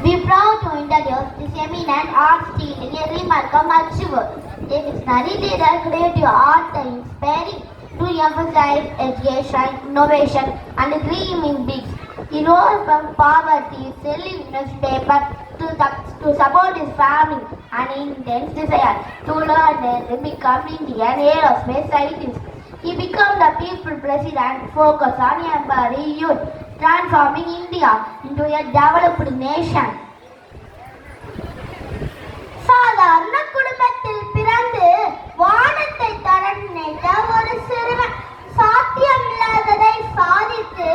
We proud to introduce this eminent art stealing a remarkable achiever. A visionary leader, creative art and inspiring to emphasize education, innovation, and dreaming big. He rose from poverty, selling newspaper to support his family and intense desire to learn and become Indian aerospace scientist. He became the people president focused on empowering youth, transforming India into a developed nation. சாதாரண குடும்பத்தில் பிறந்து வானத்தை தொட நினைத்த ஒரு சிறுவன் சாத்தியமில்லாததை சாதித்து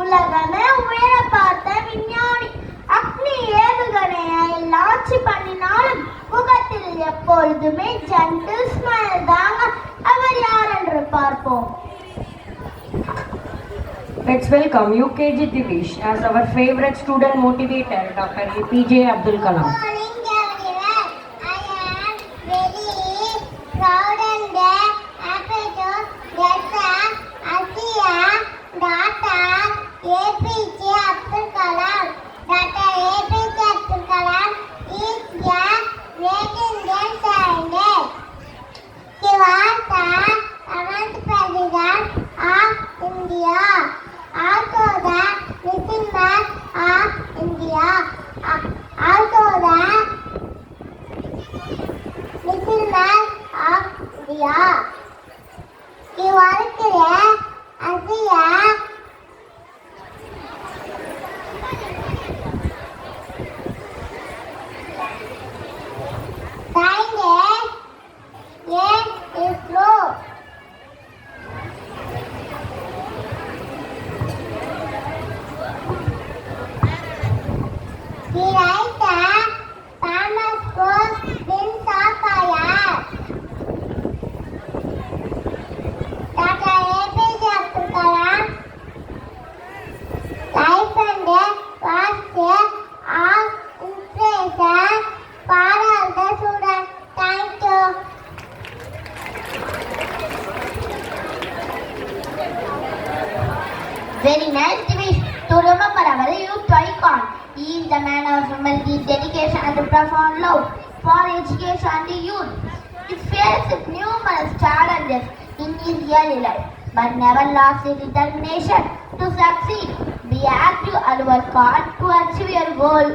உலகமே உயர பார்த்த விஞ்ஞானி. அக்னி ஏவுகணையை லான்ச் பண்ணினாலும் முகத்தில் எப்பொழுதுமே ஜென்டில் ஸ்மைல் தாங்க. அவர் யார் என்று பார்ப்போம். Let's welcome UKG Divish as our favorite student motivator, Dr. APJ Abdul Kalam. Very nice Divish. To remember our youth icon, he is the man of humility, dedication and profound love for education and the youth. He faced numerous challenges in his early life, but never lost his determination to succeed. Be active and work hard to achieve your goal.